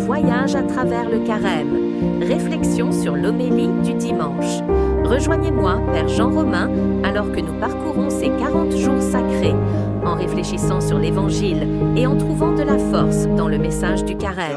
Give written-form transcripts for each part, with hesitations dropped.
voyage à travers le Carême. Réflexion sur l'homélie du dimanche. Rejoignez-moi, Père Jean Romain, alors que nous parcourons ces 40 jours sacrés, en réfléchissant sur l'Évangile et en trouvant de la force dans le message du Carême.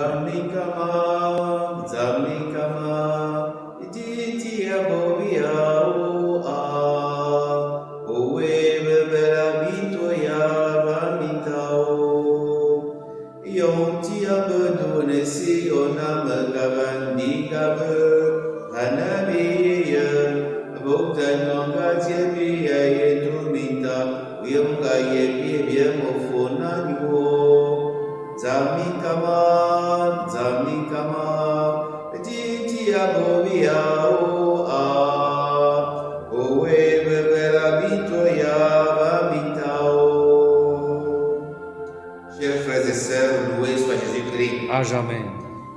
Chers frères et sœurs, loué soit Jésus-Christ. Amen.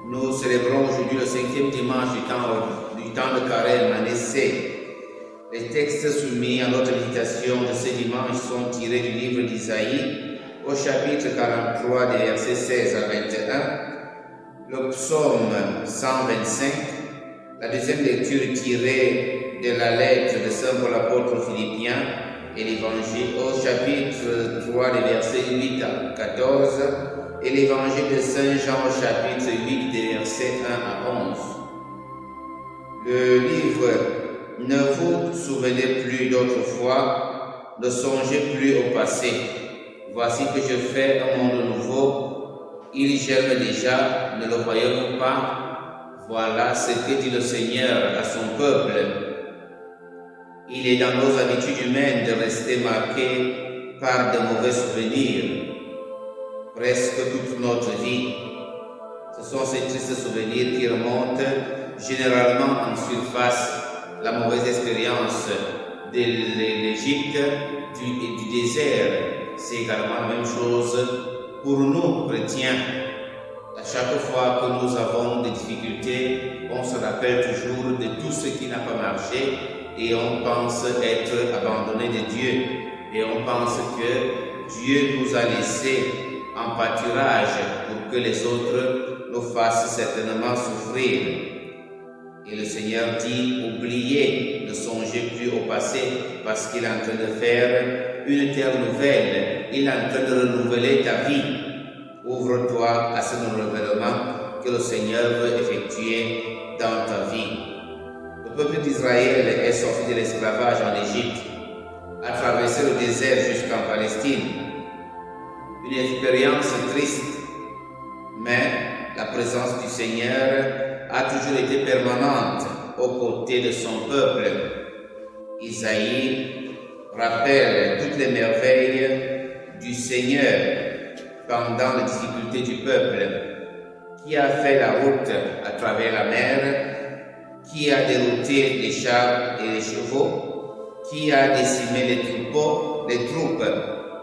Nous célébrons aujourd'hui le 5e dimanche du temps de Carême, année C. Les textes soumis à notre méditation de ce dimanche sont tirés du livre d'Isaïe, au chapitre 43, des versets 16 à 21, le psaume 125, la deuxième lecture tirée de la lettre de Saint Paul apôtre aux Philippiens et l'évangile au chapitre 3, des versets 8 à 14, et l'évangile de Saint Jean au chapitre 8, des versets 1 à 11. Le livre « Ne vous souvenez plus d'autrefois, ne songez plus au passé. Voici que je fais un monde nouveau, il germe déjà, ne le voyez-vous pas? Voilà ce que dit le Seigneur à son peuple. » Il est dans nos habitudes humaines de rester marqués par de mauvais souvenirs, presque toute notre vie. Ce sont ces tristes souvenirs qui remontent généralement en surface. La mauvaise expérience de l'Égypte et du désert, c'est également la même chose pour nous, chrétiens. À chaque fois que nous avons des difficultés, on se rappelle toujours de tout ce qui n'a pas marché et on pense être abandonné de Dieu. Et on pense que Dieu nous a laissé en pâturage pour que les autres nous fassent certainement souffrir. Et le Seigneur dit, oubliez, ne songez plus au passé, parce qu'il est en train de faire une terre nouvelle. Il est en train de renouveler ta vie. Ouvre-toi à ce renouvellement que le Seigneur veut effectuer dans ta vie. Le peuple d'Israël est sorti de l'esclavage en Égypte, a traversé le désert jusqu'en Palestine. Une expérience triste, mais la présence du Seigneur a toujours été permanente aux côtés de son peuple. Isaïe rappelle toutes les merveilles du Seigneur pendant les difficultés du peuple, qui a fait la route à travers la mer, qui a dérouté les chars et les chevaux, qui a décimé les troupes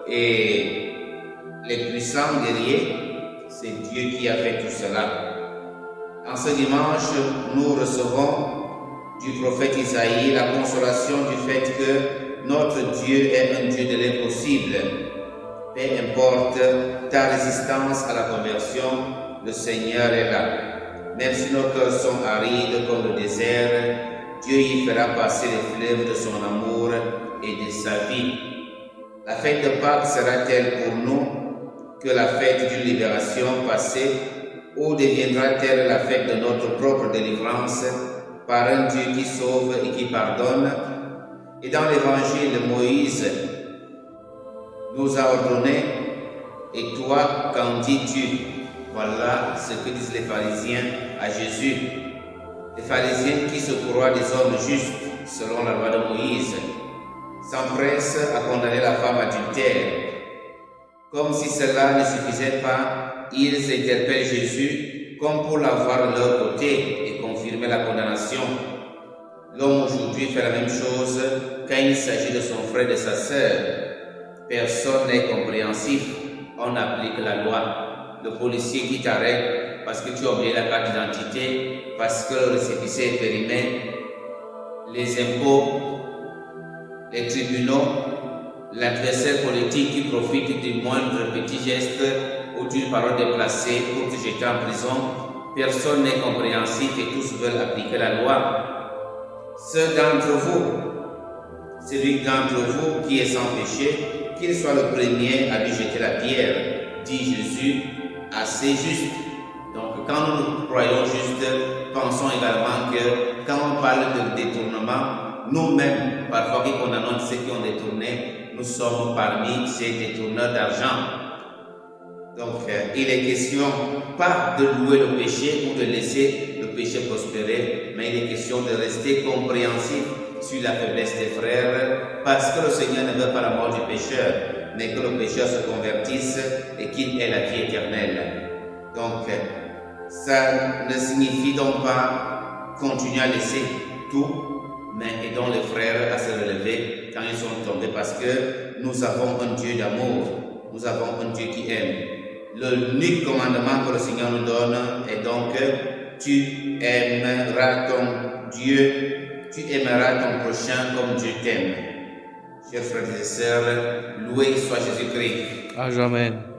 et les puissants guerriers. C'est Dieu qui a fait tout cela. En ce dimanche, nous recevons du prophète Isaïe la consolation du fait que notre Dieu est un Dieu de l'impossible. Peu importe ta résistance à la conversion, le Seigneur est là. Même si nos cœurs sont arides comme le désert, Dieu y fera passer les fleuves de son amour et de sa vie. La fête de Pâques sera-t-elle pour nous que la fête d'une libération passée, ou deviendra-t-elle la fête de notre propre délivrance par un Dieu qui sauve et qui pardonne? Et dans l'Évangile, Moïse nous a ordonné, et toi, qu'en dis-tu? Voilà ce que disent les pharisiens à Jésus. Les pharisiens qui se croient des hommes justes selon la loi de Moïse s'empressent à condamner la femme adultère. Comme si cela ne suffisait pas, ils interpellent Jésus comme pour l'avoir de leur côté et confirmer la condamnation. L'homme aujourd'hui fait la même chose quand il s'agit de son frère et de sa sœur. Personne n'est compréhensif, on applique la loi. Le policier qui t'arrête parce que tu as oublié la carte d'identité, parce que le récépissé est périmé, les impôts, les tribunaux, l'adversaire politique qui profite du moindre petit geste ou d'une parole déplacée pour te jeter en prison, Personne n'est compréhensif et tous veulent appliquer la loi. Ceux d'entre vous, celui d'entre vous qui est sans péché, qu'il soit le premier à lui jeter la pierre, dit Jésus, assez juste. Donc quand nous croyons juste, pensons également que quand on parle de détournement, nous-mêmes, parfois qu'on annonce ceux qui ont détourné, nous sommes parmi ces détourneurs d'argent. Donc il est question pas de louer le péché ou de laisser le péché prospérer, mais il est question de rester compréhensif sur la faiblesse des frères, parce que le Seigneur ne veut pas la mort du pécheur, mais que le pécheur se convertisse et qu'il ait la vie éternelle. Donc ça ne signifie donc pas continuer à laisser tout, mais aidons les frères à se relever quand ils sont tombés, parce que nous avons un Dieu d'amour, nous avons un Dieu qui aime. L'unique commandement que le Seigneur nous donne est donc tu aimeras ton Dieu, tu aimeras ton prochain comme Dieu t'aime. Chers frères et sœurs, loué soit Jésus-Christ. Amen.